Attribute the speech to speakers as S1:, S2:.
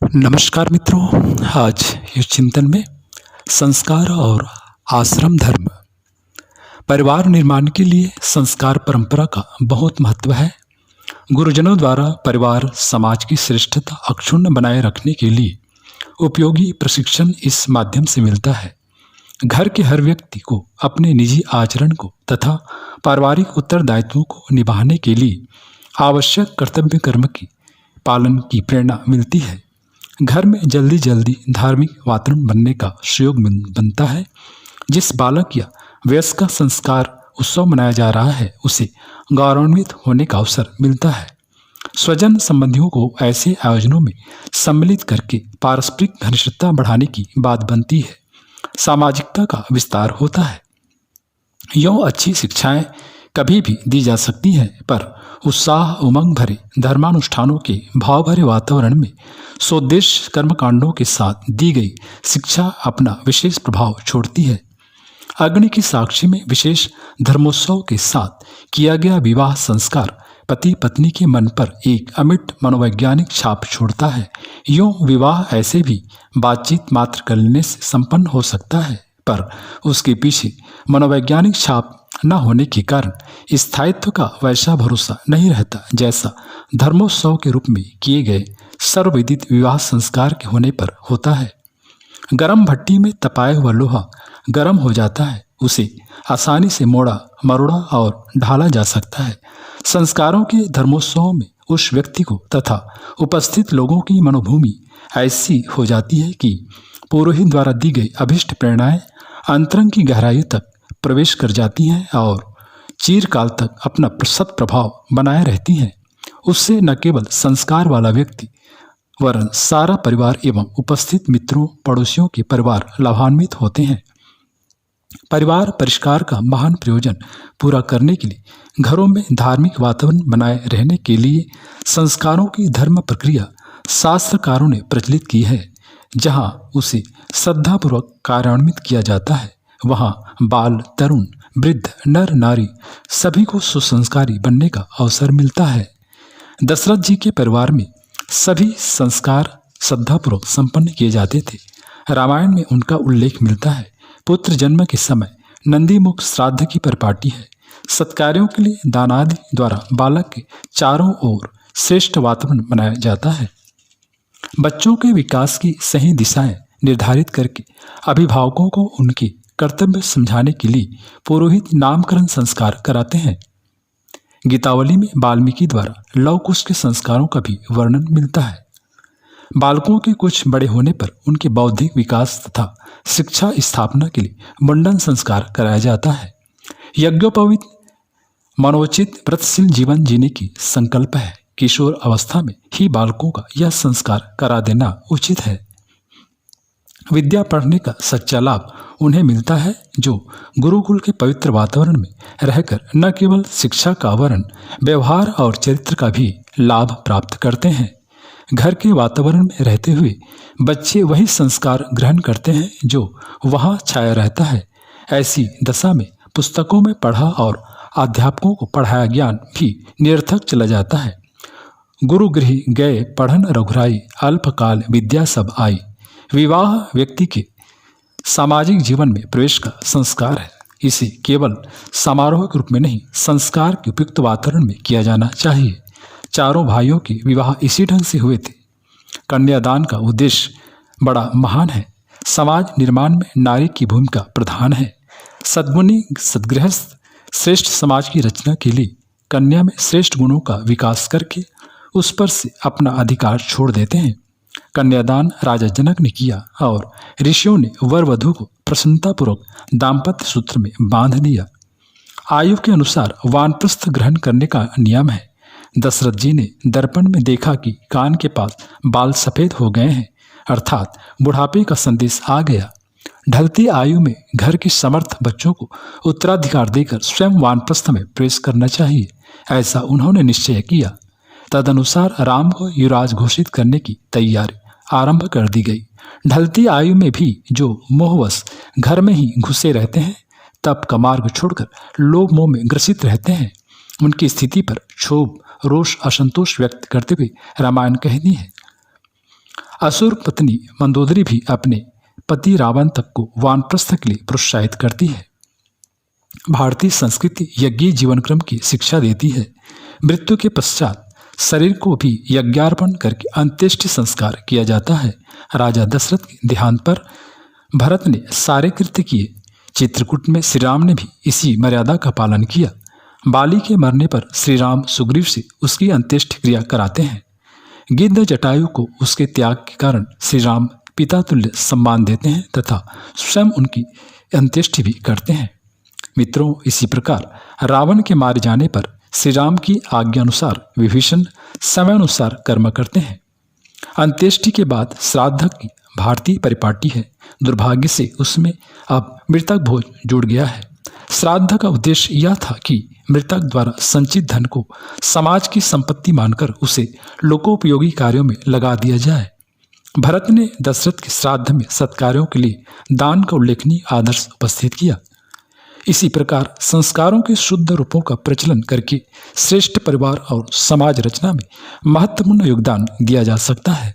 S1: नमस्कार मित्रों। आज इस चिंतन में संस्कार और आश्रम धर्म। परिवार निर्माण के लिए संस्कार परंपरा का बहुत महत्व है। गुरुजनों द्वारा परिवार समाज की श्रेष्ठता अक्षुण्ण बनाए रखने के लिए उपयोगी प्रशिक्षण इस माध्यम से मिलता है। घर के हर व्यक्ति को अपने निजी आचरण को तथा पारिवारिक उत्तरदायित्वों को निभाने के लिए आवश्यक कर्तव्य कर्म की पालन की प्रेरणा मिलती है। घर में जल्दी जल्दी धार्मिक वातावरण बनने का सुयोग बनता है। जिस बालक या वयस्क का संस्कार उत्सव मनाया जा रहा है उसे गौरवान्वित होने का अवसर मिलता है। स्वजन संबंधियों को ऐसे आयोजनों में सम्मिलित करके पारस्परिक घनिष्ठता बढ़ाने की बात बनती है। सामाजिकता का विस्तार होता है। यूँ अच्छी शिक्षाएं कभी भी दी जा सकती हैं, पर उत्साह उमंग भरे धर्मानुष्ठानों के भाव भरे वातावरण में स्वोद्देश्य कर्मकांडों के साथ दी गई शिक्षा अपना विशेष प्रभाव छोड़ती है। अग्नि की साक्षी में विशेष धर्मोत्सव के साथ किया गया विवाह संस्कार पति पत्नी के मन पर एक अमिट मनोवैज्ञानिक छाप छोड़ता है। यूँ विवाह ऐसे भी बातचीत मात्र कर लेने से संपन्न हो सकता है, पर उसके पीछे मनोवैज्ञानिक छाप न होने के कारण स्थायित्व का वैसा भरोसा नहीं रहता जैसा धर्मोत्सव के रूप में किए गए सर्वविदित विवाह संस्कार के होने पर होता है। गरम भट्टी में तपाया हुआ लोहा गर्म हो जाता है, उसे आसानी से मोड़ा मरोड़ा और ढाला जा सकता है। संस्कारों के धर्मोत्सव में उस व्यक्ति को तथा उपस्थित लोगों की मनोभूमि ऐसी हो जाती है कि पुरोहित द्वारा दी गई अभिष्ट प्रेरणाएं अंतरंग की गहराई तक प्रवेश कर जाती हैं और चिरकाल तक अपना सत प्रभाव बनाए रहती हैं। उससे न केवल संस्कार वाला व्यक्ति वरन सारा परिवार एवं उपस्थित मित्रों पड़ोसियों के परिवार लाभान्वित होते हैं। परिवार परिष्कार का महान प्रयोजन पूरा करने के लिए घरों में धार्मिक वातावरण बनाए रहने के लिए संस्कारों की धर्म प्रक्रिया शास्त्रकारों ने प्रचलित की है। जहाँ उसे श्रद्धापूर्वक कार्यान्वित किया जाता है, वहाँ बाल तरुण वृद्ध नर नारी सभी को सुसंस्कारी बनने का अवसर मिलता है। दशरथ जी के परिवार में सभी संस्कार श्रद्धापूर्वक संपन्न किए जाते थे। रामायण में उनका उल्लेख मिलता है। पुत्र जन्म के समय नंदीमुख श्राद्ध की परिपाटी है। सत्कार्यों के लिए दानादि द्वारा बालक के चारों ओर श्रेष्ठ वातावरण बनाया जाता है। बच्चों के विकास की सही दिशाएं निर्धारित करके अभिभावकों को उनके कर्तव्य समझाने के लिए पुरोहित नामकरण संस्कार कराते हैं। गीतावली में वाल्मीकि द्वारा लव कुश के संस्कारों का भी वर्णन मिलता है। बालकों के कुछ बड़े होने पर उनके बौद्धिक विकास तथा शिक्षा स्थापना के लिए मुंडन संस्कार कराया जाता है। यज्ञोपवीत मनोचित व्रतशील जीवन जीने की संकल्प है। किशोर अवस्था में ही बालकों का यह संस्कार करा देना उचित है। विद्या पढ़ने का सच्चा लाभ उन्हें मिलता है जो गुरुकुल के पवित्र वातावरण में रहकर न केवल शिक्षा का वर्ण व्यवहार और चरित्र का भी लाभ प्राप्त करते हैं। घर के वातावरण में रहते हुए बच्चे वही संस्कार ग्रहण करते हैं जो वहाँ छाया रहता है। ऐसी दशा में पुस्तकों में पढ़ा और अध्यापकों को पढ़ाया ज्ञान भी निरर्थक चला जाता है। गुरु गृह गए पढ़न रघुराई अल्पकाल विद्या सब आई। विवाह व्यक्ति के सामाजिक जीवन में प्रवेश का संस्कार है। इसे केवल समारोह के रूप में नहीं, संस्कार के उपयुक्त वातावरण में किया जाना चाहिए। चारों भाइयों के विवाह इसी ढंग से हुए थे। कन्यादान का उद्देश्य बड़ा महान है। समाज निर्माण में नारी की भूमिका प्रधान है। सद्गुणी सद्गृहस्थ श्रेष्ठ समाज की रचना के लिए कन्या में श्रेष्ठ गुणों का विकास करके उस पर से अपना अधिकार छोड़ देते हैं। कन्यादान राजा जनक ने किया और ऋषियों ने वर वधु को प्रसन्नतापूर्वक दाम्पत्य सूत्र में बांध दिया। आयु के अनुसार वानप्रस्थ ग्रहण करने का नियम है। दशरथ जी ने दर्पण में देखा कि कान के पास बाल सफेद हो गए हैं, अर्थात बुढ़ापे का संदेश आ गया। ढलती आयु में घर के समर्थ बच्चों को उत्तराधिकार देकर स्वयं वानप्रस्थ में प्रवेश करना चाहिए, ऐसा उन्होंने निश्चय किया। तदनुसार राम को युवराज घोषित करने की तैयारी आरंभ कर दी गई। ढलती आयु में भी जो मोहवश घर में ही घुसे रहते हैं, तप का मार्ग छोड़कर लोभ मोह में ग्रसित रहते हैं, उनकी स्थिति पर क्षोभ रोष असंतोष व्यक्त करते हुए रामायण कहती है, असुर पत्नी मंदोदरी भी अपने पति रावण तक को वानप्रस्थ के लिए प्रोत्साहित करती है। भारतीय संस्कृति यज्ञीय जीवन क्रम की शिक्षा देती है। मृत्यु के पश्चात शरीर को भी यज्ञार्पण करके अंत्येष्टि संस्कार किया जाता है। राजा दशरथ के देहांत पर भरत ने सारे कृत्य किए। चित्रकूट में श्री राम ने भी इसी मर्यादा का पालन किया। बाली के मरने पर श्री राम सुग्रीव से उसकी अंत्येष्टि क्रिया कराते हैं। गिद्ध जटायु को उसके त्याग के कारण श्री राम पिता तुल्य सम्मान देते हैं तथा स्वयं उनकी अंत्येष्टि भी करते हैं। मित्रों, इसी प्रकार रावण के मारे जाने पर श्री राम की आज्ञा अनुसार विभीषण समयानुसार कर्म करते हैं। अंत्येष्टि के बाद श्राद्ध की भारतीय परिपाटी है। दुर्भाग्य से उसमें अब मृतक भोज जुड़ गया है। श्राद्ध का उद्देश्य यह था कि मृतक द्वारा संचित धन को समाज की संपत्ति मानकर उसे लोकोपयोगी कार्यों में लगा दिया जाए। भरत ने दशरथ के श्राद्ध में सत्कार्यों के लिए दान का उल्लेखनीय आदर्श उपस्थित किया। इसी प्रकार संस्कारों के शुद्ध रूपों का प्रचलन करके श्रेष्ठ परिवार और समाज रचना में महत्वपूर्ण योगदान दिया जा सकता है।